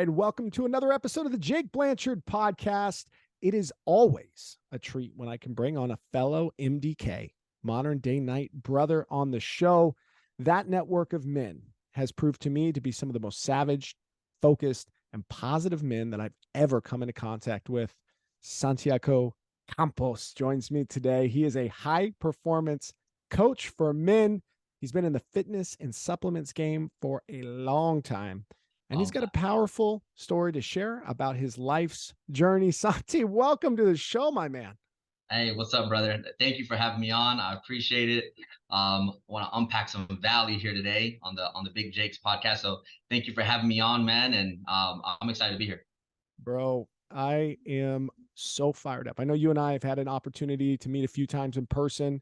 right, welcome to another episode of the Jake Blanchard podcast. It is always a treat when I can bring on a fellow MDK, modern day night brother, on the show. That network of men has proved to me to be some of the most savage, focused, and positive men that I've ever come into contact with. Santiago Campos joins me today. He is a high performance coach for men. He's been in the fitness and supplements game for a long time. And he's got a powerful story to share about his life's journey. Santi, welcome to the show, my man. Hey, what's up, brother? Thank you for having me on. I appreciate it. Want to unpack some value here today on the Big Jake's podcast. So thank you for having me on, man. And I'm excited to be here. Bro, I am so fired up. I know you and I have had an opportunity to meet a few times in person,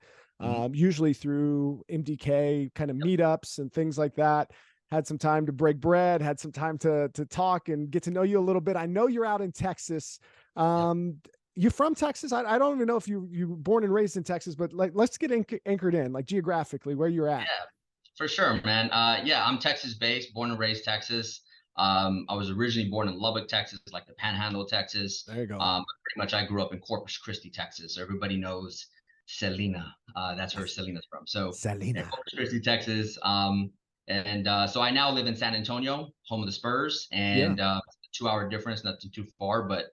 usually through MDK kind of meetups and things like that. Had some time to break bread, had some time to talk and get to know you a little bit. I know you're out in Texas. You're from Texas? I don't even know if you were born and raised in Texas, but like, let's get anchored in, like geographically, where you're at. Yeah, for sure, man. Yeah, I'm Texas based, born and raised Texas. I was originally born in Lubbock, Texas, like the Panhandle, Texas. There you go. Pretty much I grew up in Corpus Christi, Texas. So everybody knows Selena. That's where Selena's from. So Selena. Yeah, Corpus Christi, Texas. So I now live in San Antonio, home of the Spurs, and 2-hour difference, nothing too far. But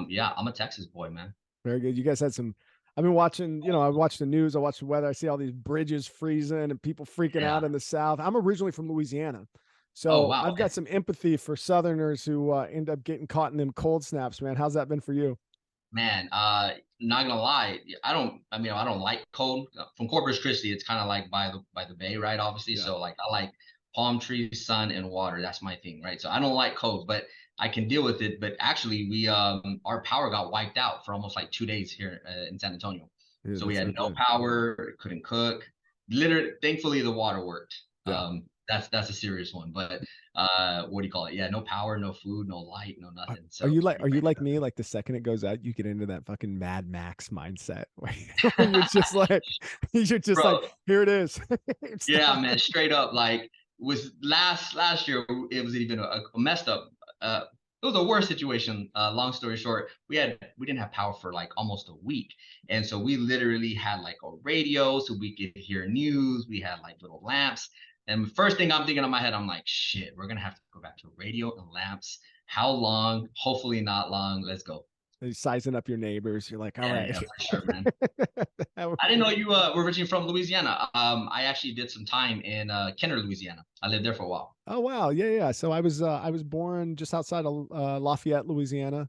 yeah, I'm a Texas boy, man. Very good. You guys had some. I've been watching, I watch the news, I watch the weather, I see all these bridges freezing and people freaking out in the South. I'm originally from Louisiana. So I've got some empathy for Southerners who end up getting caught in them cold snaps, man. How's that been for you? Man, not gonna lie, I don't like cold. From Corpus Christi, it's kind of like by the bay, right? Obviously. So like I like palm trees, sun, and water. That's my thing, right? So I don't like cold, but I can deal with it. But actually, we our power got wiped out for almost like 2 days here in San Antonio. So we had no power, couldn't cook. Literally, thankfully the water worked. That's a serious one. But what do you call it? Yeah, no power, no food, no light, no nothing. So are you like me? Like the second it goes out, you get into that fucking Mad Max mindset where you're just like, like, here it is. Yeah, man, straight up. Like was last year, it was even a messed up. It was a worse situation. Long story short, we didn't have power for like almost a week, and so we literally had like a radio so we could hear news. We had like little lamps. And the first thing I'm thinking in my head, I'm like, shit, we're going to have to go back to radio and lamps. How long? Hopefully not long. Let's go. You're sizing up your neighbors. You're like, all right. Yeah, for sure, man. I didn't know you were originally from Louisiana. I actually did some time in Kenner, Louisiana. I lived there for a while. Oh, wow. Yeah. So I was born just outside of Lafayette, Louisiana,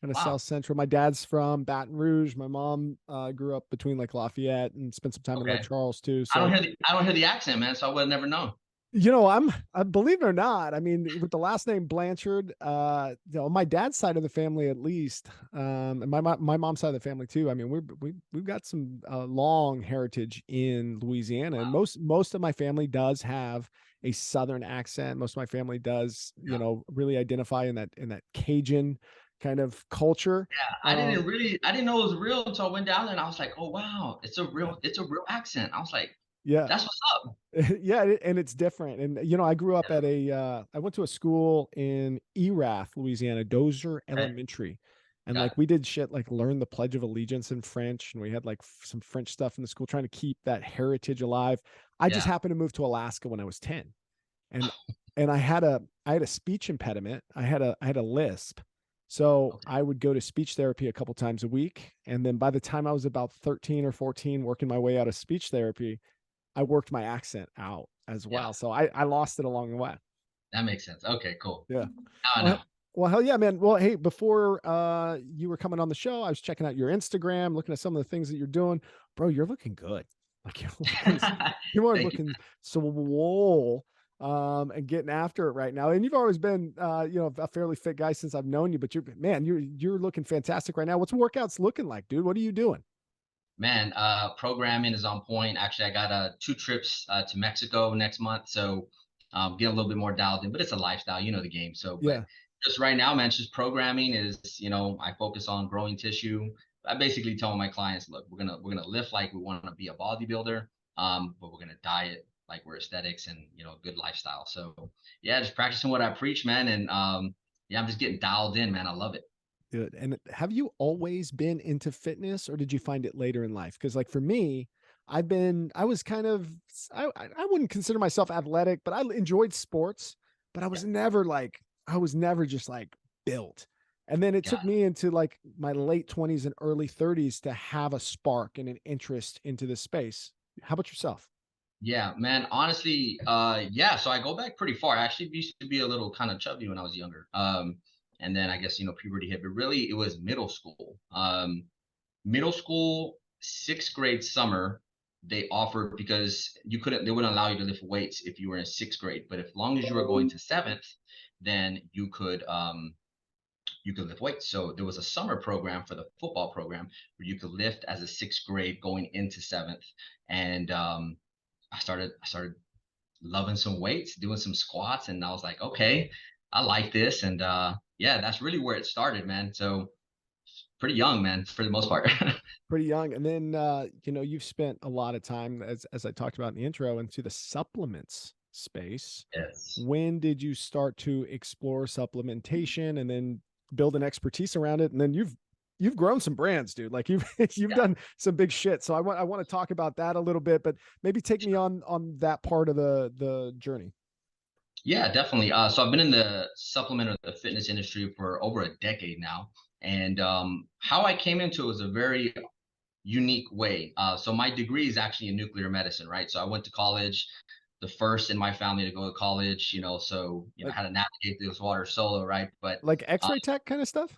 kind of South Central. My dad's from Baton Rouge. My mom grew up between like Lafayette and spent some time in Lake Charles too. So I don't hear the accent, man. So I would have never known. I believe it or not, I mean, with the last name Blanchard, my dad's side of the family, at least, and my mom's side of the family too. I mean, we've got some long heritage in Louisiana, and most of my family does have a Southern accent. Most of my family does, really identify in that Cajun kind of culture. Yeah, I didn't know it was real until I went down there and I was like, oh wow, it's a real accent. I was like, yeah, that's what's up. Yeah, and it's different. And I grew up at I went to a school in Erath, Louisiana, Dozier Elementary. And like we did shit like learn the Pledge of Allegiance in French, and we had like some French stuff in the school trying to keep that heritage alive. I just happened to move to Alaska when I was 10. And I had a speech impediment. I had a lisp. So I would go to speech therapy a couple times a week. And then by the time I was about 13 or 14, working my way out of speech therapy, I worked my accent out as well. Yeah. So I lost it along the way. That makes sense. Okay, cool. Yeah. Well, hell yeah, man. Well, hey, before you were coming on the show, I was checking out your Instagram, looking at some of the things that you're doing. Bro, you're looking good. Like you are looking swole and getting after it right now. And you've always been a fairly fit guy since I've known you, but you're looking fantastic right now. What's workouts looking like, dude? What are you doing? Man, programming is on point. Actually, I got 2 trips to Mexico next month, so getting a little bit more dialed in. But it's a lifestyle, the game. So, but just right now, man, just programming is, I focus on growing tissue. I basically tell my clients, look, we're gonna lift like we want to be a bodybuilder, but we're gonna diet like we're aesthetics and good lifestyle. So, yeah, just practicing what I preach, man, and yeah, I'm just getting dialed in, man. I love it. Good. And have you always been into fitness, or did you find it later in life? Because like for me, I was kind of, I wouldn't consider myself athletic, but I enjoyed sports, but Yeah, I was never just like built. And then it got took me into like my late 20s and early 30s to have a spark and an interest into this space. How about yourself? Yeah, man. Honestly, yeah. So I go back pretty far. I actually used to be a little kind of chubby when I was younger. And then I guess puberty hit, but really it was middle school. Middle school, sixth grade summer, they offered because they wouldn't allow you to lift weights if you were in sixth grade. But as long as you were going to seventh, then you could lift weights. So there was a summer program for the football program where you could lift as a sixth grade going into seventh. And I started loving some weights, doing some squats, and I was like, okay, I like this. And yeah, that's really where it started, man. So pretty young, man, for the most part. Pretty young. And then, you've spent a lot of time, as I talked about in the intro, into the supplements space. Yes. When did you start to explore supplementation and then build an expertise around it? And then you've grown some brands, dude. Like you've Yeah. done some big shit. So I want to talk about that a little bit, but maybe take me on that part of the journey. Yeah, definitely. So I've been in the supplement or the fitness industry for over a decade now. And how I came into it was a very unique way. So my degree is actually in nuclear medicine, right? So I went to college, the first in my family to go to college, so I Like had to navigate through this water solo, right? But uh, X-ray tech kind of stuff.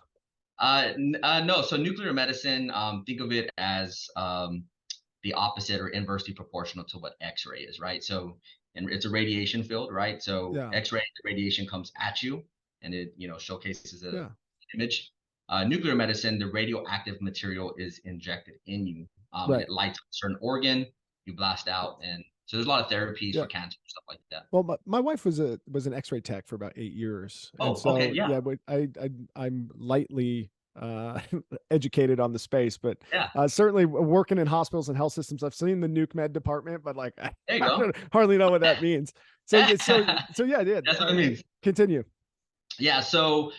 no, so nuclear medicine, think of it as the opposite or inversely proportional to what X-ray is, right? So, and it's a radiation field, right? So Yeah. X-ray, the radiation comes at you, and it showcases a Yeah. image. Nuclear medicine, the radioactive material is injected in you, and Right. it lights up a certain organ, you blast out, and so there's a lot of therapies Yeah. for cancer stuff like that. Well, my wife was an X-ray tech for about 8 years, and Oh, okay, so yeah, yeah, but I'm lightly uh, educated on the space, but yeah, certainly working in hospitals and health systems, I've seen the nuke med department, but like there you I go. don't hardly know what that means. So yeah, yeah. That's what it means. Continue. Yeah, so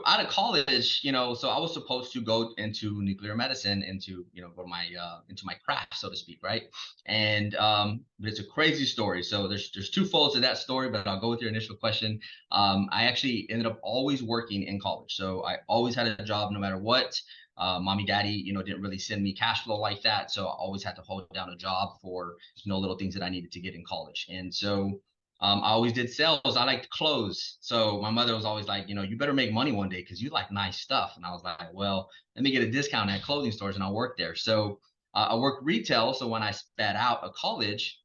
out of college, so I was supposed to go into nuclear medicine, into go to my into my craft, so to speak, right? And but it's a crazy story. So there's two folds to that story, but I'll go with your initial question. I actually ended up always working in college, so I always had a job no matter what. Mommy, daddy, didn't really send me cash flow like that, so I always had to hold down a job for little things that I needed to get in college, and so. I always did sales. I liked clothes. So my mother was always like, you better make money one day because you like nice stuff. And I was like, well, let me get a discount at clothing stores and I'll work there. So I worked retail. So when I spat out of college,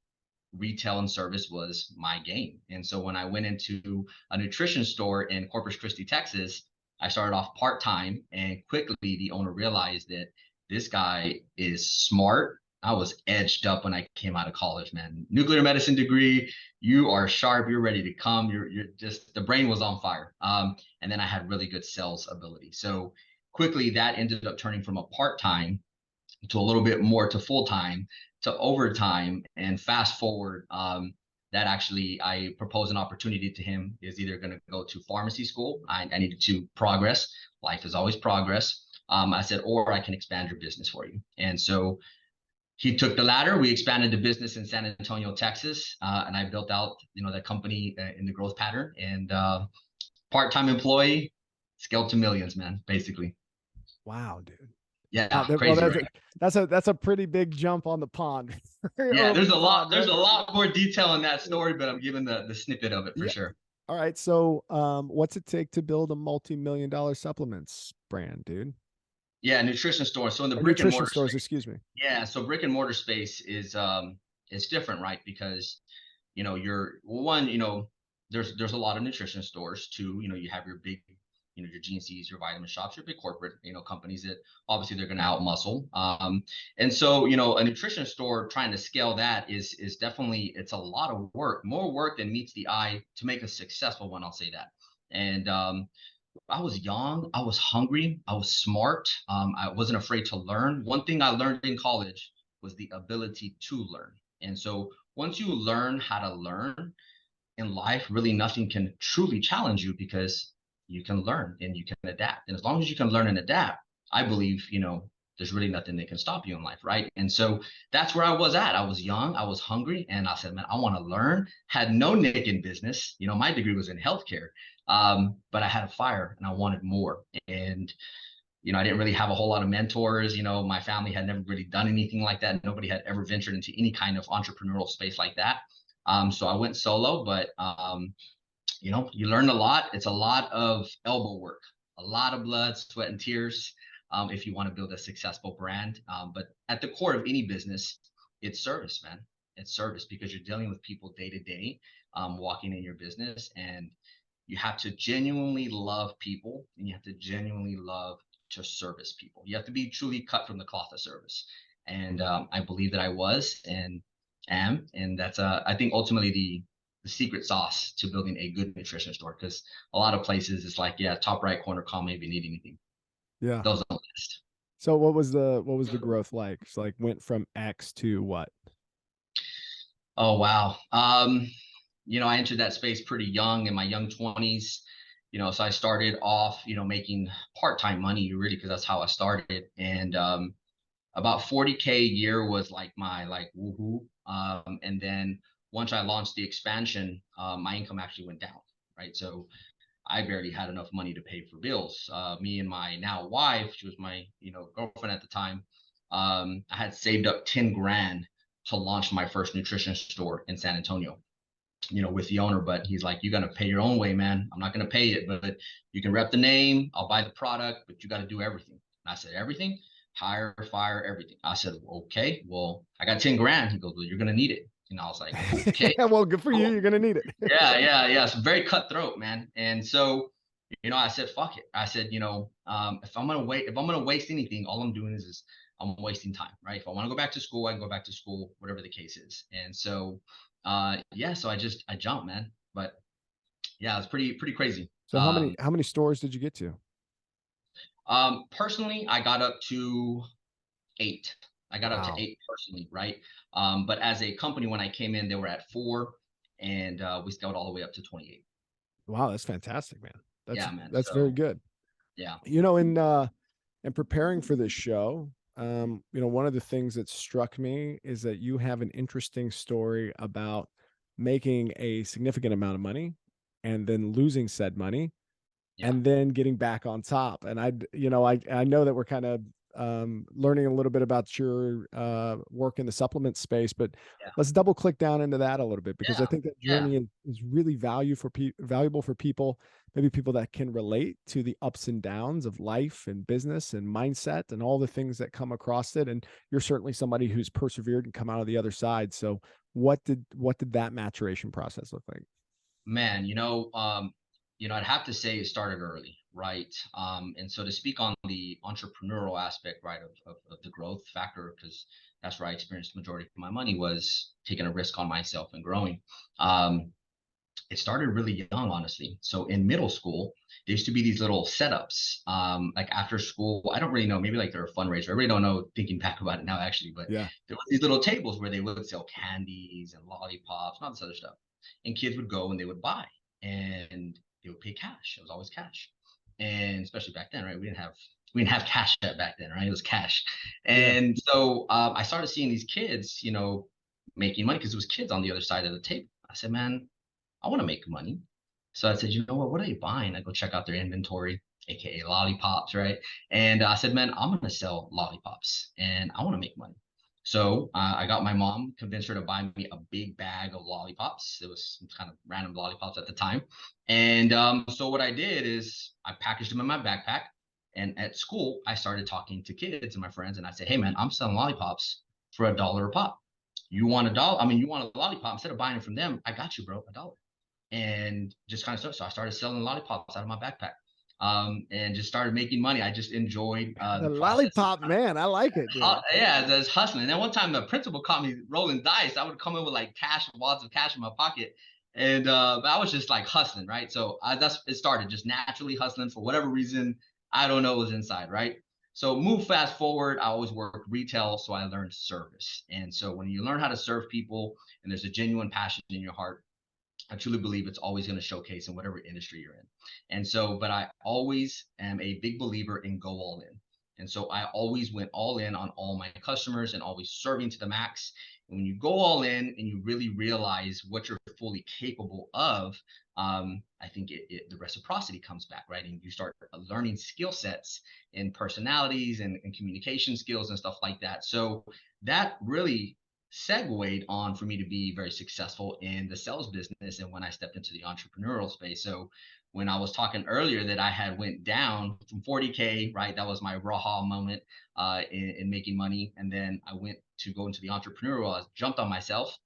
retail and service was my game. And so when I went into a nutrition store in Corpus Christi, Texas, I started off part time, and quickly the owner realized that this guy is smart. I was edged up when I came out of college, man. Nuclear medicine degree, you are sharp, you're ready to come. You're just the brain was on fire. And then I had really good sales ability. So quickly that ended up turning from a part time to a little bit more to full time to overtime, and fast forward, that actually I proposed an opportunity to him. Is either going to go to pharmacy school. I needed to progress. Life is always progress. I said, or I can expand your business for you. And so he took the latter. We expanded the business in San Antonio, Texas, and I built out that company in the growth pattern. And part-time employee, scaled to millions, man, basically. Wow, dude. Yeah, Well, crazy, right? that's a pretty big jump on the pond. Yeah, Over there's the a lot. pond, There's right? a lot more detail in that story, but I'm giving the snippet of it for Yeah. sure. All right. So, what's it take to build a multi-million-dollar supplements brand, dude? Yeah, nutrition store. So in the Or brick and nutrition mortar stores, space, excuse me. yeah. So brick and mortar space is it's different, right? Because you're one, there's a lot of nutrition stores. Two, you have your big, your GNCs, your vitamin shops, your big corporate, companies that obviously they're going to outmuscle. And so a nutrition store trying to scale that is definitely, it's a lot of work, more work than meets the eye to make a successful one. I'll say that. And I was young, I was hungry, I was smart. I wasn't afraid to learn. One thing I learned in college was the ability to learn. And so once you learn how to learn in life, really nothing can truly challenge you, because you can learn and you can adapt. And as long as you can learn and adapt, I believe, there's really nothing that can stop you in life, right? And so that's where I was at. I was young, I was hungry, and I said, man, I want to learn. Had no nick in business. My degree was in healthcare, but I had a fire and I wanted more. And I didn't really have a whole lot of mentors. My family had never really done anything like that. Nobody had ever ventured into any kind of entrepreneurial space like that. So I went solo, but you learn a lot. It's a lot of elbow work, a lot of blood, sweat, and tears, if you want to build a successful brand. But at the core of any business, it's service, man. It's service, because you're dealing with people day to day, walking in your business, and you have to genuinely love people, and you have to genuinely love to service people. You have to be truly cut from the cloth of service. And I believe that I was and am. And that's, I think, ultimately the secret sauce to building a good nutrition store, because a lot of places it's like, yeah, top right corner, call me if you need anything. Yeah. Those don't last. So what was the growth like? It's like went from X to what? Oh, wow. I entered that space pretty young, in my young 20s. So I started off, making part-time money, really, because that's how I started. And about 40K a year was like my woohoo. And then once I launched the expansion, my income actually went down, right? So I barely had enough money to pay for bills. Me and my now wife, she was my girlfriend at the time, I had saved up 10 grand to launch my first nutrition store in San Antonio, with the owner. But he's like, you got to pay your own way, man. I'm not going to pay it, but you can rep the name. I'll buy the product, but you got to do everything. And I said, everything? Hire, fire, everything. I said, okay, well, I got 10 grand. He goes, well, you're going to need it. And I was like, okay, Well, good for cool. you. You're going to need it. Yeah. It's very cutthroat, man. And so, I said, fuck it. I said, if I'm going to waste anything, all I'm doing is I'm wasting time, right? If I want to go back to school, I can go back to school, whatever the case is. And so, so I jumped, man. But yeah, it's pretty crazy. So how many stores did you get to? Personally, I got up to 8. I got up to 8 personally, right? But as a company, when I came in, they were at 4, and we scaled all the way up to 28. Wow, that's fantastic, man. Yeah, man. That's very good. Yeah. In preparing for this show, one of the things that struck me is that you have an interesting story about making a significant amount of money and then losing said money and then getting back on top. And I know that we're kind of learning a little bit about your work in the supplement space, but let's double click down into that a little bit, because I think that journey is really valuable for people, maybe people that can relate to the ups and downs of life and business and mindset and all the things that come across it. And you're certainly somebody who's persevered and come out of the other side. So what did that maturation process look like? Man, I'd have to say it started early, right? And so to speak on the entrepreneurial aspect, right, of the growth factor, because that's where I experienced the majority of my money, was taking a risk on myself and growing. It started really young, honestly. So in middle school, there used to be these little setups, like after school. I don't really know, maybe like they're a fundraiser. I really don't know, thinking back about it now, actually. But there were these little tables where they would sell candies and lollipops and all this other stuff. And kids would go and they would buy, and they would pay cash. It was always cash. And especially back then, right? We didn't have cash back then, right? It was cash. And so I started seeing these kids, making money, because it was kids on the other side of the table. I said, man, I want to make money. So I said, you know what are they buying? I go check out their inventory, aka lollipops, right? And I said, man, I'm gonna sell lollipops and I want to make money. So I got my mom, convinced her to buy me a big bag of lollipops. It was some kind of random lollipops at the time. And so what I did is I packaged them in my backpack. And at school, I started talking to kids and my friends, and I said, hey, man, I'm selling lollipops for $1 a pop. You want $1? I mean, you want a lollipop? Instead of buying it from them, I got you, bro, $1. And just kind of started. So I started selling lollipops out of my backpack, and just started making money. I just enjoyed the lollipop, man. I like it. Yeah, that's hustling. And one time the principal caught me rolling dice. I would come in with like cash, wads of cash in my pocket, and I was just like hustling, right? So that's it started just naturally hustling for whatever reason. I don't know, it was inside, right? So move fast forward. I always worked retail, so I learned service. And so when you learn how to serve people and there's a genuine passion in your heart, I truly believe it's always going to showcase in whatever industry you're in. And so, but I always am a big believer in go all in. And so I always went all in on all my customers and always serving to the max. And when you go all in and you really realize what you're fully capable of, I think the reciprocity comes back, right? And you start learning skill sets and personalities and communication skills and stuff like that. So that really segued on for me to be very successful in the sales business and when I stepped into the entrepreneurial space. So when I was talking earlier that I had went down from 40K, right? That was my raw moment in making money. And then I went to go into the entrepreneurial, I jumped on myself.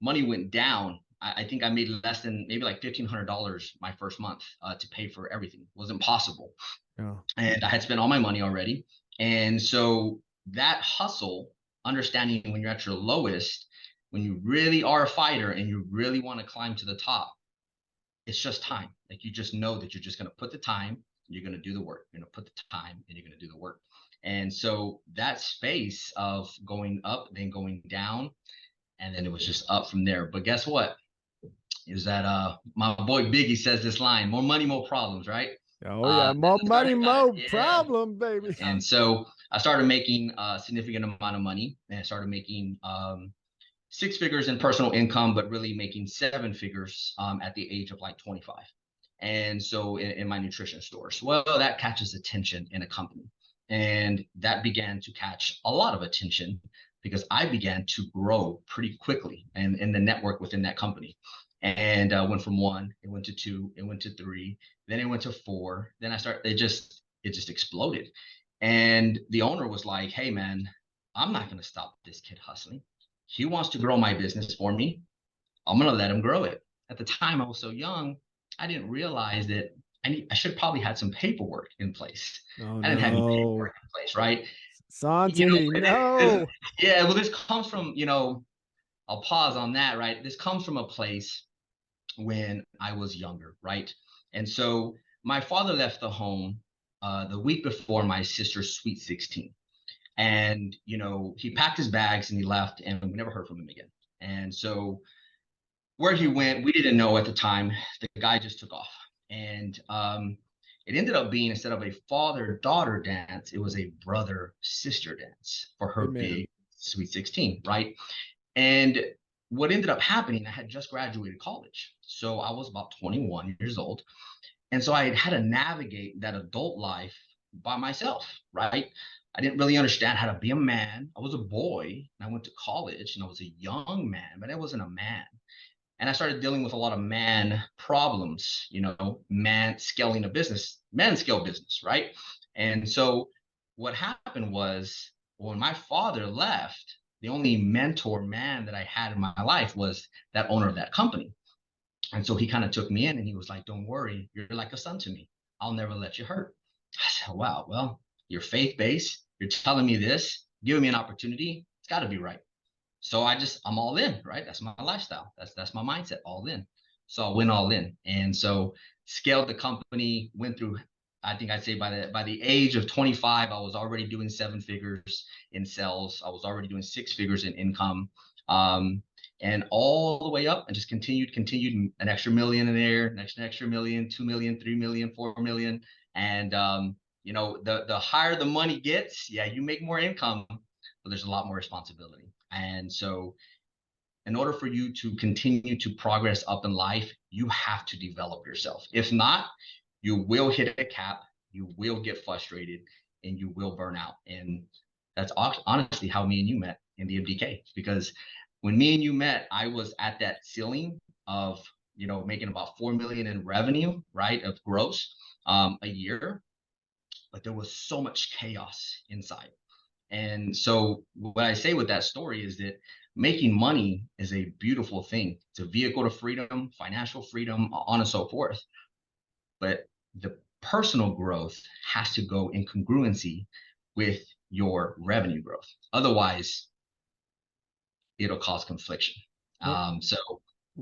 Money went down. I think I made less than maybe like $1,500 my first month to pay for everything. It wasn't possible. Yeah. And I had spent all my money already. And so that hustle, understanding when you're at your lowest, when you really are a fighter and you really want to climb to the top, it's just time. Like you just know that you're just going to put the time, you're going to do the work. You're going to put the time and you're going to do the work. And so that space of going up, then going down, and then it was just up from there. But guess what? Is that my boy Biggie says this line, more money, more problems, right? Oh yeah, more money, more problem, baby. And so I started making a significant amount of money, and I started making 6 figures in personal income, but really making 7 figures at the age of like 25. And so in my nutrition stores, well, that catches attention in a company. And that began to catch a lot of attention because I began to grow pretty quickly and in the network within that company. And went from 1, it went to 2, it went to 3, then it went to 4. Then it just exploded. And the owner was like, hey man, I'm not going to stop this kid hustling. He wants to grow my business for me. I'm going to let him grow it. At the time I was so young, I didn't realize that I should probably had some paperwork in place. Oh, I didn't have any no. paperwork in place, right? Santi, no. Yeah, well, this comes from, I'll pause on that, right? This comes from a place when I was younger, right? And so my father left the home the week before my sister's sweet 16. And, he packed his bags and he left, and we never heard from him again. And so where he went, we didn't know at the time. The guy just took off. And it ended up being, instead of a father-daughter dance, it was a brother-sister dance for her big sweet 16, right? And what ended up happening, I had just graduated college. So I was about 21 years old. And so I had to navigate that adult life by myself, right? I didn't really understand how to be a man. I was a boy and I went to college and I was a young man, but I wasn't a man. And I started dealing with a lot of man problems, man scaling a business, man scale business, right? And so what happened was when my father left, the only mentor man that I had in my life was that owner of that company. And so he kind of took me in and he was like, don't worry, you're like a son to me. I'll never let you hurt. I said, wow, well, you're faith-based. You're telling me this, giving me an opportunity. It's got to be right. So I'm all in, right? That's my lifestyle. That's my mindset, all in. So I went all in. And so scaled the company, went through, I think I'd say by the age of 25, I was already doing 7 figures in sales. I was already doing 6 figures in income. And all the way up and just continued an extra million in there, next extra million, 2 million, 3 million, 4 million. And the higher the money gets, yeah, you make more income, but there's a lot more responsibility. And so in order for you to continue to progress up in life, you have to develop yourself. If not, you will hit a cap, you will get frustrated, and you will burn out. And that's honestly how me and you met in the MDK. Because when me and you met, I was at that ceiling of, making about 4 million in revenue, right, of gross a year. But there was so much chaos inside. And so what I say with that story is that making money is a beautiful thing. It's a vehicle to freedom, financial freedom, on and so forth. But the personal growth has to go in congruency with your revenue growth. Otherwise, it'll cause confliction. So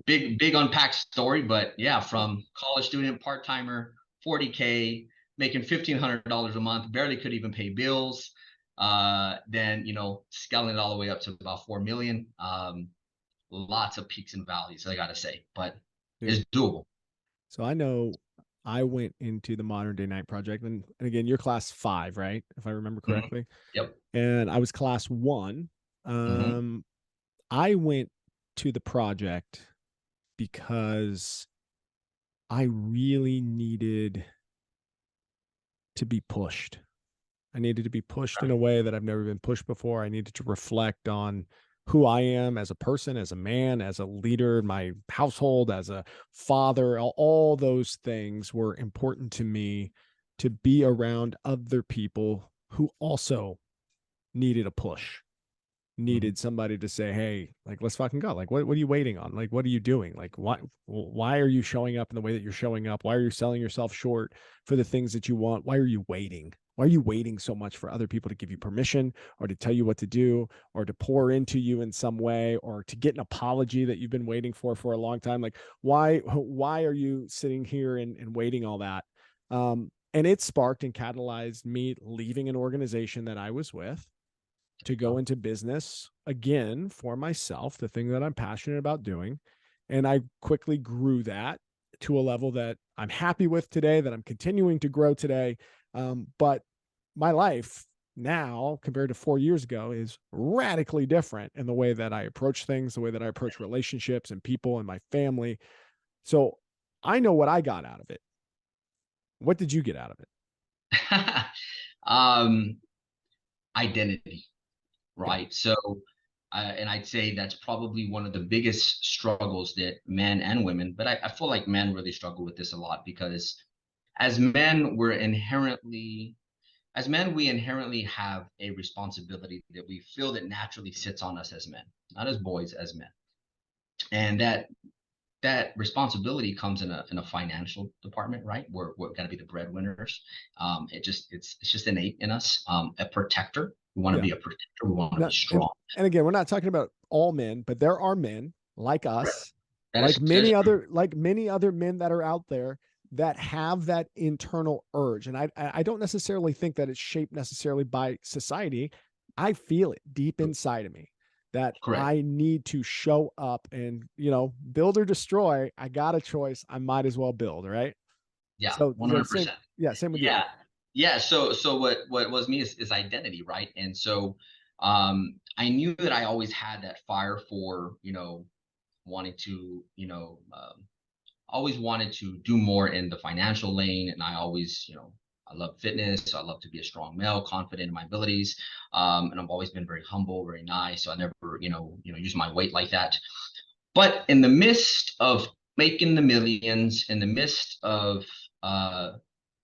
big unpacked story, but yeah, from college student, part-timer, 40K, making $1,500 a month, barely could even pay bills. Then, scaling it all the way up to about 4 million. lots of peaks and valleys, I gotta say, but Yeah. it's doable. So I know I went into the Modern Day Night Project, and again, you're class 5, right? If I remember Mm-hmm. correctly. Yep. And I was class 1. Mm-hmm. I went to the project because I really needed to be pushed. I needed to be pushed in a way that I've never been pushed before. I needed to reflect on who I am as a person, as a man, as a leader in my household, as a father. All those things were important to me, to be around other people who also needed a push, Mm-hmm. needed somebody to say, hey, like, let's fucking go. Like, what are you waiting on? Like, what are you doing? Like, why are you showing up in the way that you're showing up? Why are you selling yourself short for the things that you want? Why are you waiting? Why are you waiting so much for other people to give you permission, or to tell you what to do, or to pour into you in some way, or to get an apology that you've been waiting for a long time? Like, why are you sitting here and waiting all that? And it sparked and catalyzed me leaving an organization that I was with to go into business again for myself, the thing that I'm passionate about doing. And I quickly grew that to a level that I'm happy with today, that I'm continuing to grow today. But my life now, compared to 4 years ago, is radically different in the way that I approach things, the way that I approach relationships and people and my family. So I know what I got out of it. What did you get out of Mm-hmm. Identity, it? right? So, and I'd say that's probably one of the biggest struggles that men and women, but I feel like men really struggle with this a lot because as men, we inherently have a responsibility that we feel that naturally sits on us as men, not as boys, as men. And that responsibility comes in a financial department, right? We're going to be the breadwinners. It's just innate in us. A protector. We want to Yeah. be a protector. We want to be Not, and strong. and again, we're not talking about all men, but there are men like Right. us, That is true. like many other men that are out there, that have that internal urge. And I don't necessarily think that it's shaped necessarily by society. I feel it deep inside of me that Correct. I need to show up and, build or destroy. I got a choice. I might as well build, right? Yeah, So same, 100%. yeah, same with you. Yeah. Yeah. So what was me is identity, right? And so I knew that I always had that fire for, wanting to, always wanted to do more in the financial lane. And I always, I love fitness. So I love to be a strong male, confident in my abilities. And I've always been very humble, very nice. So I never, use my weight like that. But in the midst of making the millions, in the midst of uh,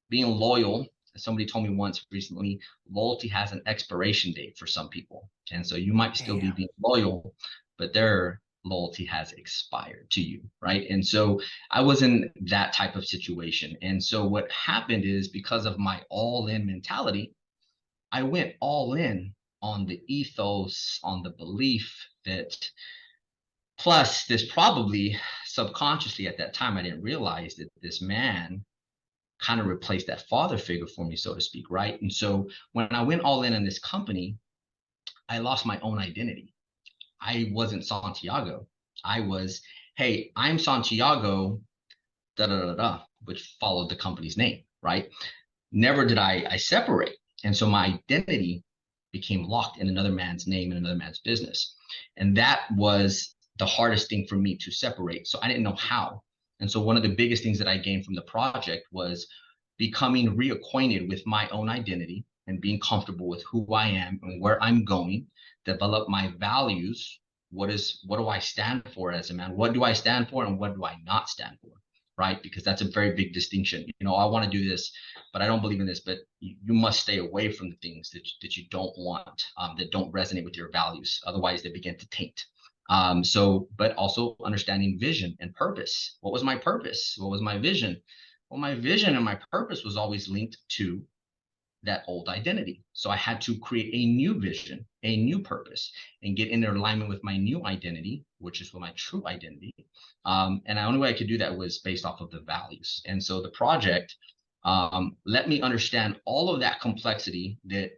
being loyal, as somebody told me once recently, loyalty has an expiration date for some people. And so you might still be Damn. being loyal, but their loyalty has expired to you, right? And so I was in that type of situation. And so what happened is, because of my all in mentality, I went all in on the ethos, on the belief that, plus this probably subconsciously at that time, I didn't realize that this man kind of replaced that father figure for me, so to speak, right? And so when I went all in this company, I lost my own identity. I wasn't Santiago. I was, hey, I'm Santiago, da da da da, which followed the company's name, right? Never did I separate. And so my identity became locked in another man's name and another man's business. And that was the hardest thing for me to separate. So I didn't know how. And so one of the biggest things that I gained from the project was becoming reacquainted with my own identity and being comfortable with who I am and where I'm going, develop my values. What do I stand for as a man? What do I stand for and what do I not stand for? Right? Because that's a very big distinction. I want to do this, but I don't believe in this. But you must stay away from the things that you don't want, that don't resonate with your values. Otherwise, they begin to taint. But also understanding vision and purpose. What was my purpose? What was my vision? Well, my vision and my purpose was always linked to that old identity. So I had to create a new vision, a new purpose, and get in alignment with my new identity, which is my true identity. And the only way I could do that was based off of the values. And so the project let me understand all of that complexity that,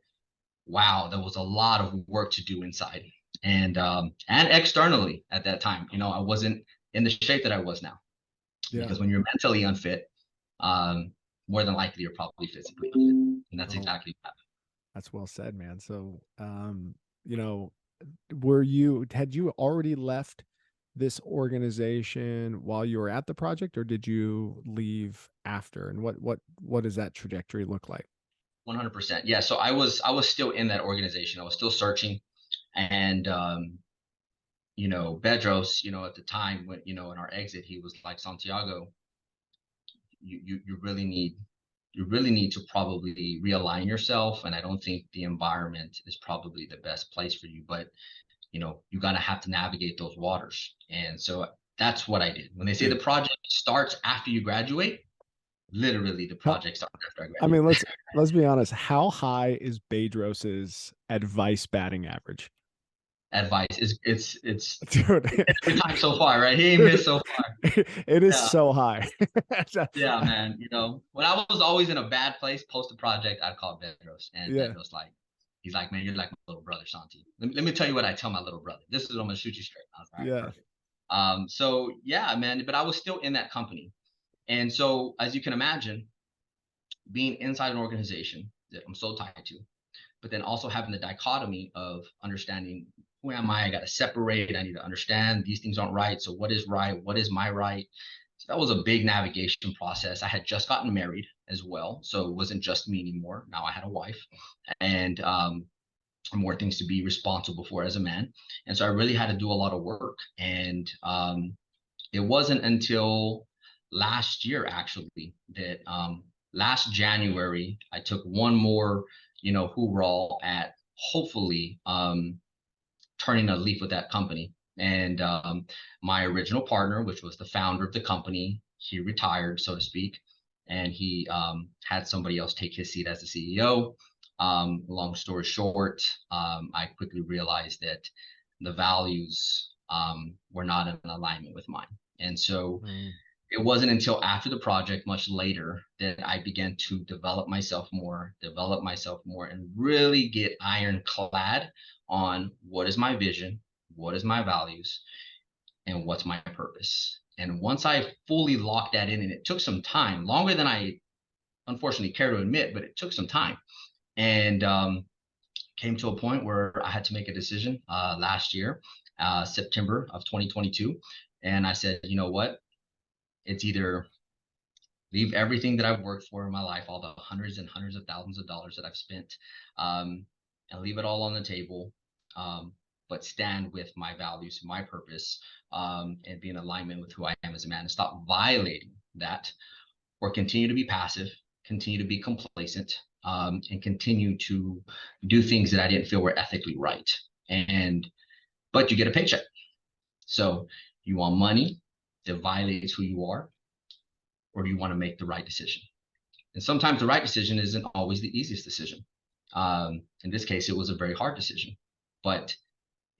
wow, there was a lot of work to do inside. and externally at that time, I wasn't in the shape that I was now. Yeah. Because when you're mentally unfit, more than likely you're probably physically unfit, and that's exactly what happened. That's well said, man. So, you know, had you already left this organization while you were at the project, or did you leave after? And what does that trajectory look like? 100%. Yeah. So I was still in that organization. I was still searching, and Bedros, at the time when in our exit, he was like, Santiago, you really need to probably realign yourself, and I don't think the environment is probably the best place for you, but you gotta have to navigate those waters. And so that's what I did. When they say the Dude, project starts after you graduate, literally the how, project started after I I mean, graduated. let's be honest. How high is Bedros's advice batting average? Advice is it's Dude, every time so far, right? He ain't missed dude, so far. it is Yeah. so high. Yeah, man. When I was always in a bad place post the project, I'd call Bedros, and Yeah, Bedros he's like, man, you're like my little brother, Santi. Let me tell you what I tell my little brother. This is what I'm gonna shoot you straight. I was like, all right, yeah. perfect. So yeah, man, but I was still in that company. And so as you can imagine, being inside an organization that I'm so tied to, but then also having the dichotomy of understanding who am I got to separate. I need to understand these things aren't right. So what is right? What is my right? So that was a big navigation process. I had just gotten married as well. So it wasn't just me anymore. Now I had a wife and more things to be responsible for as a man. And so I really had to do a lot of work. And it wasn't until last year, actually, that last January, I took one more, hoorah at hopefully turning a leaf with that company. And my original partner, which was the founder of the company, he retired, so to speak, and he had somebody else take his seat as the CEO. Long story short, I quickly realized that the values were not in alignment with mine. And so it wasn't until after the project, much later, that I began to develop myself more, and really get ironclad on what is my vision, what is my values, and what's my purpose. And once I fully locked that in, and it took some time, longer than I unfortunately care to admit, but it took some time. And came to a point where I had to make a decision last year, September of 2022. And I said, you know what? It's either leave everything that I've worked for in my life, all the hundreds and hundreds of thousands of dollars that I've spent, and leave it all on the table, but stand with my values, my purpose, and be in alignment with who I am as a man, and stop violating that, or continue to be passive, continue to be complacent, and continue to do things that I didn't feel were ethically right. But you get a paycheck. So you want money that violates who you are, or do you want to make the right decision? And sometimes the right decision isn't always the easiest decision. In this case, it was a very hard decision, but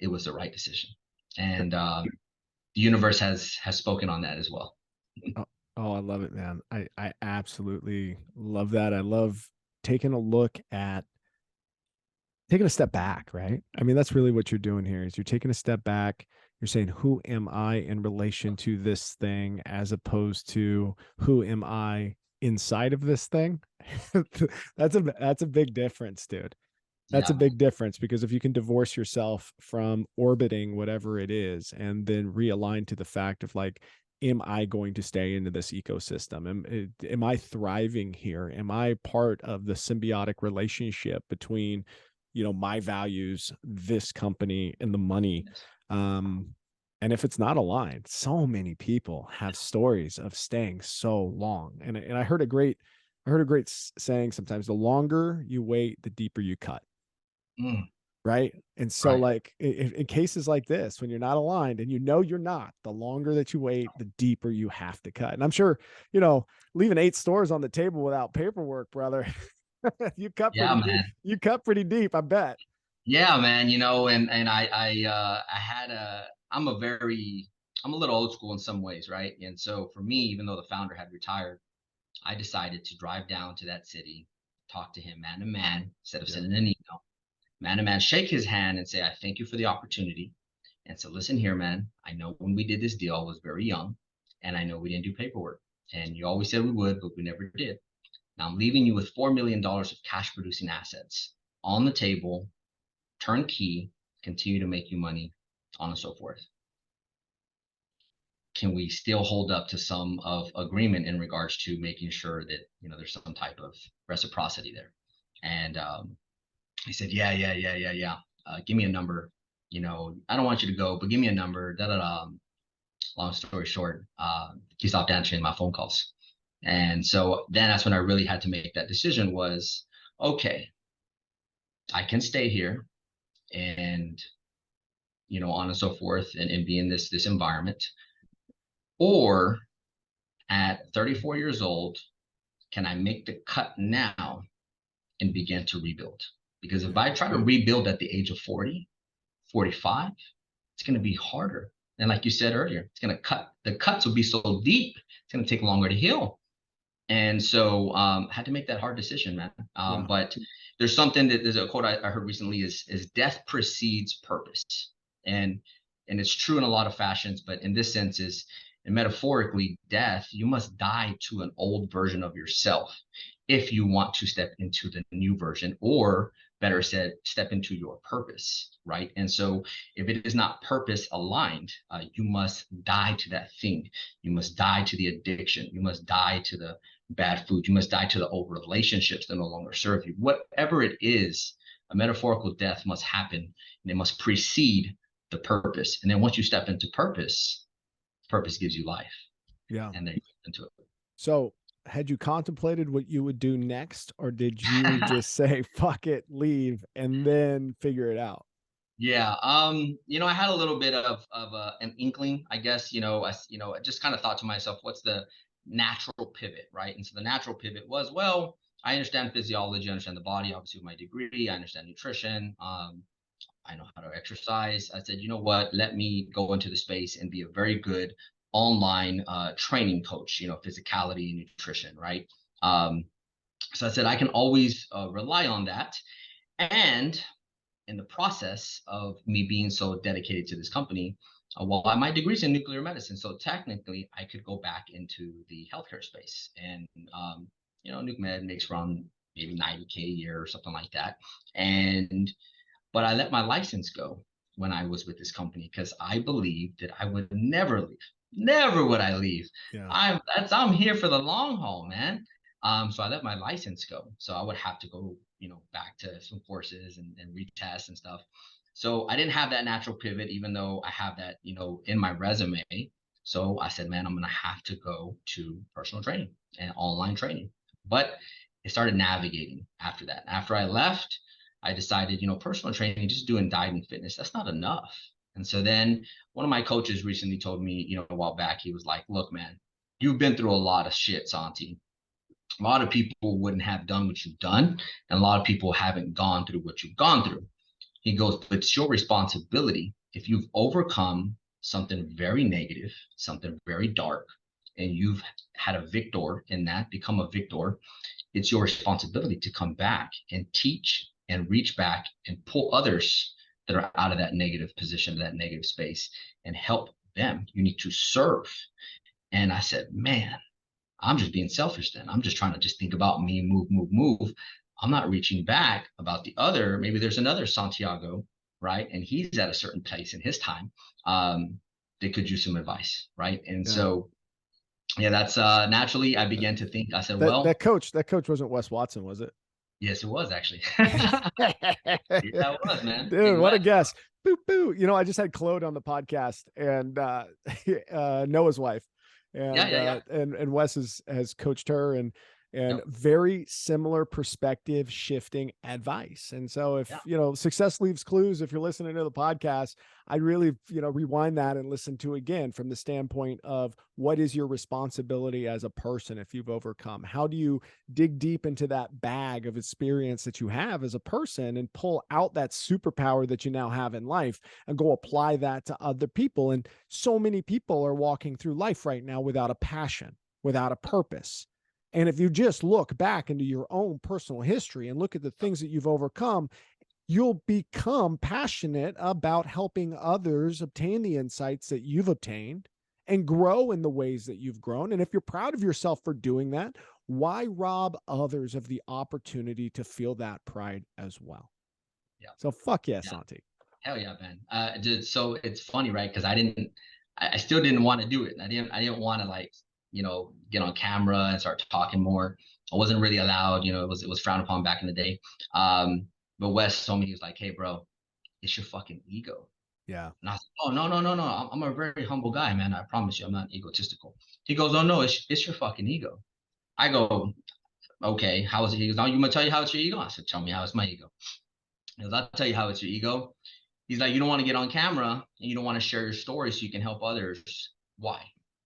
it was the right decision. And the universe has spoken on that as well. Oh, oh, I love it, man. I absolutely love that. I love taking a look at taking a step back, right? I mean, that's really what you're doing here is you're taking a step back. You're saying, who am I in relation to this thing, as opposed to who am I inside of this thing? That's a big difference, dude. That's Yeah, a man. big difference, because if you can divorce yourself from orbiting whatever it is and then realign to the fact of like, am I going to stay into this ecosystem? Am I thriving here? Am I part of the symbiotic relationship between, my values, this company, and the money? Yes. And if it's not aligned, so many people have stories of staying so long. And I heard a great saying sometimes: the longer you wait, the deeper you cut. Mm, Right. And so, right. like, in cases like this, when you're not aligned and you're not, the longer that you wait, the deeper you have to cut. And I'm sure, leaving 8 stores on the table without paperwork, brother, you cut Yeah, pretty deep. man. You cut pretty deep, I bet. Yeah, man. And I had I'm a little old school in some ways, right? And so for me, even though the founder had retired, I decided to drive down to that city, talk to him man to man instead of Yeah. sending an email. man to man, shake his hand and say, I thank you for the opportunity. And so, listen here, man, I know when we did this deal, I was very young, and I know we didn't do paperwork. And you always said we would, but we never did. Now I'm leaving you with $4 million of cash producing assets on the table, turnkey, continue to make you money, on and so forth. Can we still hold up to some of agreement in regards to making sure that, there's some type of reciprocity there? And he said, yeah. Give me a number. I don't want you to go, but give me a number. Long story short, he stopped answering my phone calls. And so then that's when I really had to make that decision was, okay, I can stay here and, on and so forth and be in this environment. Or at 34 years old, can I make the cut now and begin to rebuild? Because if I try to rebuild at the age of 40, 45, it's going to be harder. And like you said earlier, it's going to the cuts will be so deep, it's going to take longer to heal. And so had to make that hard decision, man. But there's a quote I heard recently is death precedes purpose. And it's true in a lot of fashions, but in this sense and metaphorically, death, you must die to an old version of yourself if you want to step into the new version, or better said, step into your purpose, right? And so if it is not purpose aligned, you must die to that thing. You must die to the addiction. You must die to the bad food. You must die to the old relationships that no longer serve you. Whatever it is, a metaphorical death must happen, and it must precede the purpose. And then once you step into purpose gives you life. Yeah. And then you get into it. So had you contemplated what you would do next, or did you just say, fuck it, leave, and then figure it out? Yeah. I had a little bit of an inkling, I guess, I just kind of thought to myself, what's the natural pivot, right? And so the natural pivot was, well, I understand physiology, I understand the body, obviously with my degree, I understand nutrition. I know how to exercise. I said, you know what, let me go into the space and be a very good online training coach, physicality and nutrition, right? So I said, I can always rely on that. And in the process of me being so dedicated to this company, well, my degree's in nuclear medicine. So technically I could go back into the healthcare space. And, nuke med makes around maybe 90K a year or something like that. But I let my license go when I was with this company because I believed that I would never leave. Never would I leave. Yeah. I'm here for the long haul, man. So I let my license go. So I would have to go, back to some courses and retest and stuff. So I didn't have that natural pivot, even though I have that, in my resume. So I said, man, I'm going to have to go to personal training and online training. But it started navigating after that. After I left, I decided, personal training, just doing diet and fitness, that's not enough. And so then one of my coaches recently told me, a while back, he was like, look, man, you've been through a lot of shit, Santi. A lot of people wouldn't have done what you've done, and a lot of people haven't gone through what you've gone through. He goes, but it's your responsibility. If you've overcome something very negative, something very dark, and you've had a victor in that, become a victor, it's your responsibility to come back and teach and reach back and pull others that are out of that negative position, that negative space, and help them. You need to serve. And I said, man, I'm just being selfish then. I'm just trying to just think about me, move. I'm not reaching back about the other. Maybe there's another Santiago, right? And he's at a certain place in his time. They could use some advice, right? And so, yeah, that's naturally I began to think. I said, that coach wasn't Wes Watson, was it? Yes, it was actually. Yeah, it was, man. Dude, what a guess. Boo, boo. I just had Claude on the podcast and Noah's wife. And and Wes has coached her and very similar perspective shifting advice. And so if, success leaves clues, if you're listening to the podcast, I'd really, rewind that and listen to again from the standpoint of what is your responsibility as a person if you've overcome? How do you dig deep into that bag of experience that you have as a person and pull out that superpower that you now have in life and go apply that to other people? And so many people are walking through life right now without a passion, without a purpose. And if you just look back into your own personal history and look at the things that you've overcome, you'll become passionate about helping others obtain the insights that you've obtained and grow in the ways that you've grown. And if you're proud of yourself for doing that, why rob others of the opportunity to feel that pride as well? Yeah. So fuck yeah, Yeah. Santi. Hell yeah, man. So it's funny, right? Because I still didn't want to do it. I didn't want to like, get on camera and start talking more. I wasn't really allowed, it was frowned upon back in the day. But Wes told me, he was like, hey, bro, it's your fucking ego. Yeah. And I said, oh, no, no, no, no. I'm a very humble guy, man. I promise you, I'm not egotistical. He goes, oh, no, it's your fucking ego. I go, okay, how is it? He goes, now you gonna tell you how it's your ego? I said, tell me how it's my ego. He goes, I'll tell you how it's your ego. He's like, you don't want to get on camera and you don't want to share your story so you can help others. Why?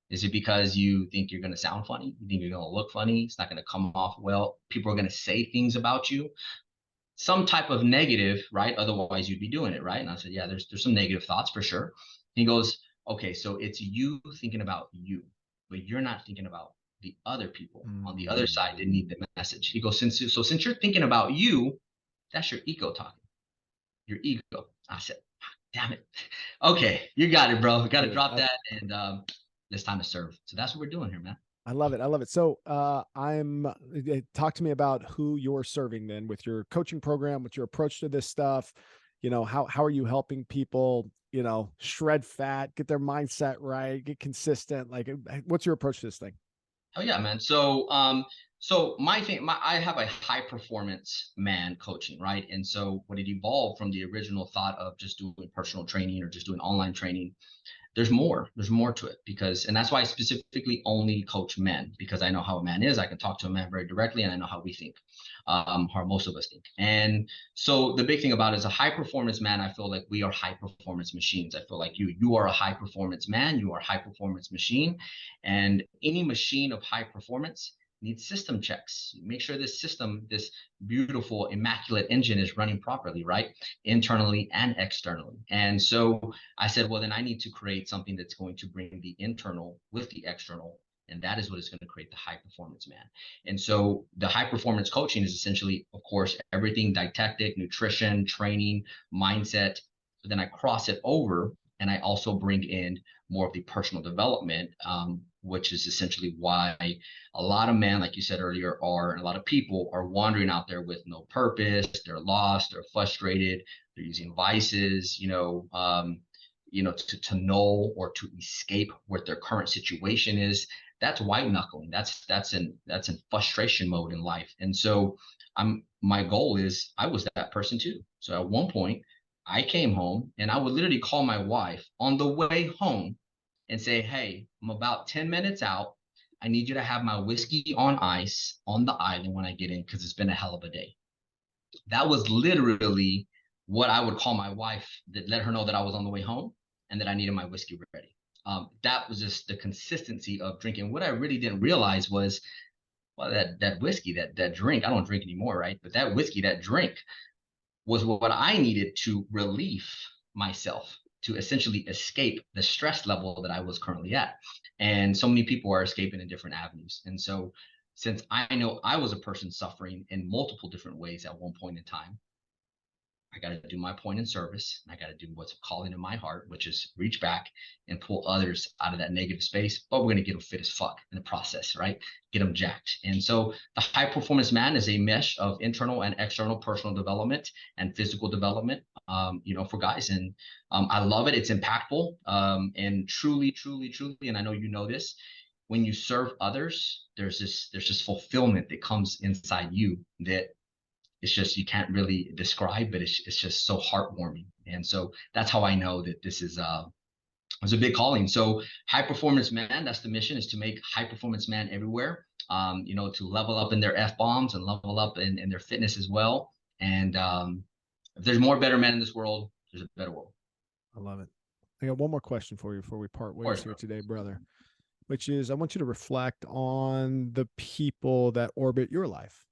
Is it because you think you're going to sound funny? You think you're going to look funny? It's not going to come off well. People are going to say things about you, some type of negative, right? Otherwise, you'd be doing it, right? And I said, yeah, there's some negative thoughts for sure. He goes, okay, so it's you thinking about you, but you're not thinking about the other people on the other side that need the message. He goes, since you're thinking about you, that's your ego talking, your ego. I said, damn it. Okay, you got it, bro. Got to drop that, and it's time to serve. So that's what we're doing here, man. I love it. I love it. So talk to me about who you're serving then with your coaching program, with your approach to this stuff. How are you helping people, shred fat, get their mindset right, get consistent? Like, what's your approach to this thing? Oh yeah, man. So my thing, I have a high performance man coaching, right? And so what it evolved from the original thought of just doing personal training or just doing online training, there's more to it, and that's why I specifically only coach men, because I know how a man is. I can talk to a man very directly, and I know how we think, how most of us think. And so the big thing about it is a high performance man. I feel like we are high performance machines. I feel like you are a high performance man, you are a high performance machine, and any machine of high performance needs system checks. Make sure this system, this beautiful, immaculate engine is running properly, right? Internally and externally. And so I said, well, then I need to create something that's going to bring the internal with the external. And that is what is going to create the high performance man. And so the high performance coaching is essentially, of course, everything didactic, nutrition, training, mindset. But then I cross it over and I also bring in more of the personal development, which is essentially why a lot of men, like you said earlier, and a lot of people are wandering out there with no purpose. They're lost, they're frustrated, they're using vices, to null or to escape what their current situation is. That's white knuckling. That's in frustration mode in life. And so my goal is I was that person too. So at one point I came home and I would literally call my wife on the way home and say, hey, I'm about 10 minutes out. I need you to have my whiskey on ice on the island when I get in, because it's been a hell of a day. That was literally what I would call my wife, that let her know that I was on the way home and that I needed my whiskey ready. That was just the consistency of drinking. What I really didn't realize was, well, that whiskey, that drink, I don't drink anymore, right? But that whiskey, that drink was what I needed to relieve myself, to essentially escape the stress level that I was currently at. And so many people are escaping in different avenues. And so since I know I was a person suffering in multiple different ways at one point in time, I got to do my point in service. And I got to do what's calling in my heart, which is reach back and pull others out of that negative space. But we're going to get them fit as fuck in the process, right? Get them jacked. And so the high performance man is a mesh of internal and external personal development and physical development, for guys. And I love it. It's impactful. And truly, truly, truly, and I know you know this, when you serve others, there's this fulfillment that comes inside you that it's just, you can't really describe, but it's just so heartwarming. And so that's how I know that this is a big calling. So high performance man, that's the mission, is to make high performance man everywhere, to level up in their F-bombs and level up in their fitness as well. And if there's more better men in this world, there's a better world. I love it. I got one more question for you before we part ways here today, brother, which is I want you to reflect on the people that orbit your life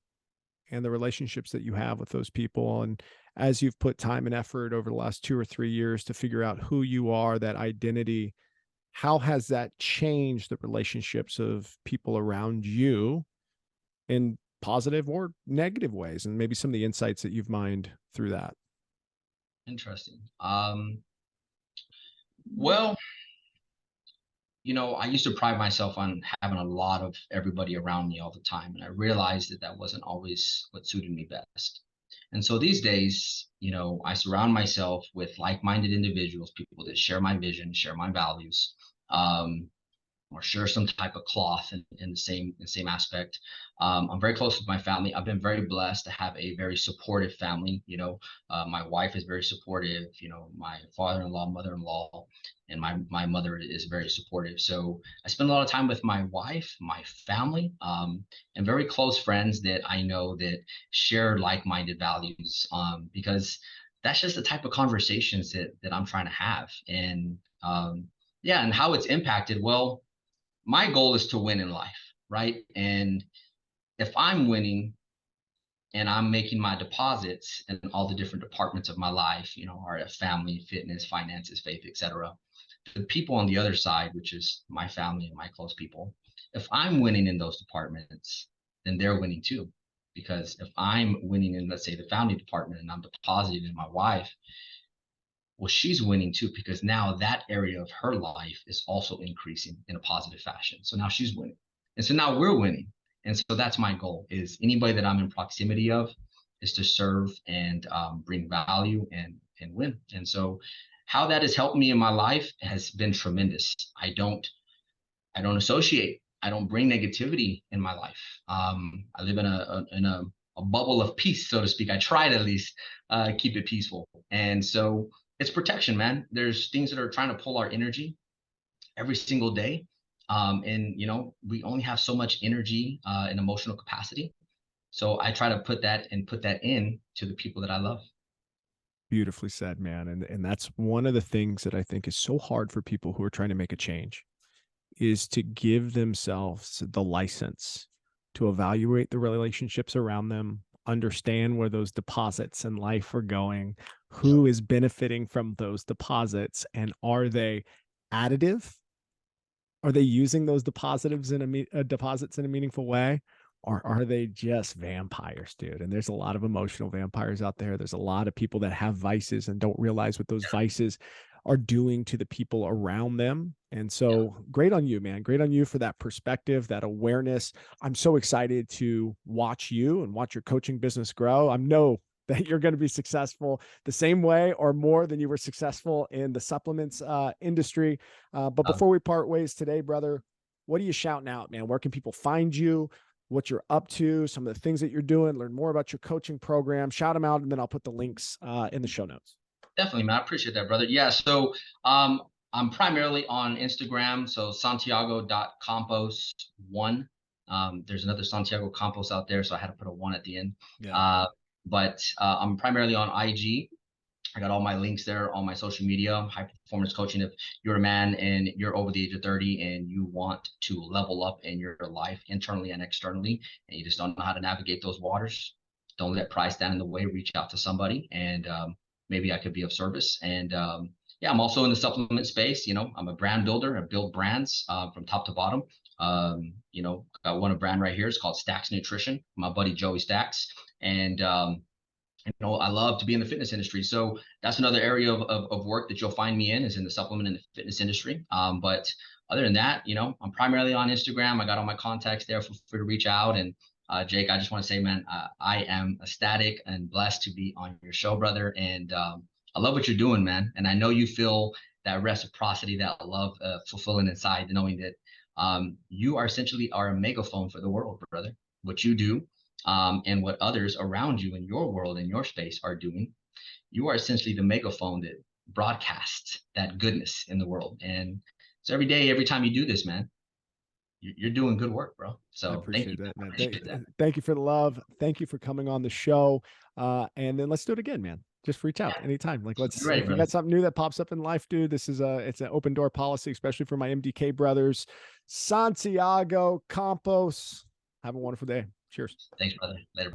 and the relationships that you have with those people. And as you've put time and effort over the last 2 or 3 years to figure out who you are, that identity, how has that changed the relationships of people around you in positive or negative ways? And maybe some of the insights that you've mined through that. Interesting. Well, I used to pride myself on having a lot of everybody around me all the time, and I realized that that wasn't always what suited me best. And so these days, I surround myself with like-minded individuals, people that share my vision, share my values. Um, or share some type of cloth in the same aspect. I'm very close with my family. I've been very blessed to have a very supportive family. My wife is very supportive. My father-in-law, mother-in-law, and my mother is very supportive. So I spend a lot of time with my wife, my family, and very close friends that I know that share like-minded values. Because that's just the type of conversations that I'm trying to have. And yeah, and how it's impacted. Well, my goal is to win in life, right? And if I'm winning and I'm making my deposits in all the different departments of my life, our family, fitness, finances, faith, etc., the people on the other side, which is my family and my close people, if I'm winning in those departments, then they're winning too. Because if I'm winning in, let's say, the family department and I'm depositing in my wife, well, she's winning too, because now that area of her life is also increasing in a positive fashion. So now she's winning. And so now we're winning. And so that's my goal, is anybody that I'm in proximity of is to serve and bring value and win. And so how that has helped me in my life has been tremendous. I don't associate. I don't bring negativity in my life. I live in a bubble of peace, so to speak. I try to at least keep it peaceful. And so it's protection, man. There's things that are trying to pull our energy every single day. And we only have so much energy and emotional capacity. So I try to put that in to the people that I love. Beautifully said, man. And that's one of the things that I think is so hard for people who are trying to make a change, is to give themselves the license to evaluate the relationships around them, understand where those deposits in life are going, Yep. who is benefiting from those deposits, and are they additive? Are they using those deposits in a meaningful way? Or are they just vampires, dude? And there's a lot of emotional vampires out there. There's a lot of people that have vices and don't realize what those vices are doing to the people around them. And Yeah. so great on you, man. Great on you for that perspective, that awareness. I'm so excited to watch you and watch your coaching business grow. I know that you're going to be successful the same way or more than you were successful in the supplements industry. But Uh, before we part ways today, brother, what are you shouting out, man? Where can people find you? What you're up to, some of the things that you're doing, learn more about your coaching program, shout them out, and then I'll put the links in the show notes. Definitely, man. I appreciate that, brother. Yeah. So um, I'm primarily on Instagram. So Santiago.Campos1. There's another Santiago Campos out there, so I had to put a one at the end. Yeah. But I'm primarily on IG. I got all my links there, all my social media, high performance coaching. If you're a man and you're over the age of 30 and you want to level up in your life internally and externally, and you just don't know how to navigate those waters, don't let pride stand in the way. Reach out to somebody, and maybe I could be of service. And yeah, I'm also in the supplement space. I'm a brand builder. I build brands from top to bottom. Got one brand right here. It's called Stacks Nutrition. My buddy Joey Stacks, and I love to be in the fitness industry. So that's another area of work that you'll find me in, is in the supplement and the fitness industry. But other than that, I'm primarily on Instagram. I got all my contacts there. Feel free to reach out. And Jake, I just want to say, man, I am ecstatic and blessed to be on your show, brother. And I love what you're doing, man. And I know you feel that reciprocity, that love fulfilling inside, knowing that you are essentially a megaphone for the world, brother. What you do, and what others around you in your world, in your space, are doing. You are essentially the megaphone that broadcasts that goodness in the world. And so every day, every time you do this, man, you're doing good work, bro. I So thank you. appreciate that, I man. appreciate that. Thank you for the love. Thank you for coming on the show. And then let's do it again, man. Just reach out anytime. Like, You're ready, if you brother. got something new that pops up in life, dude, it's an open door policy, especially for my MDK brothers. Santiago Campos. Have a wonderful day. Cheers. Thanks, brother. Later.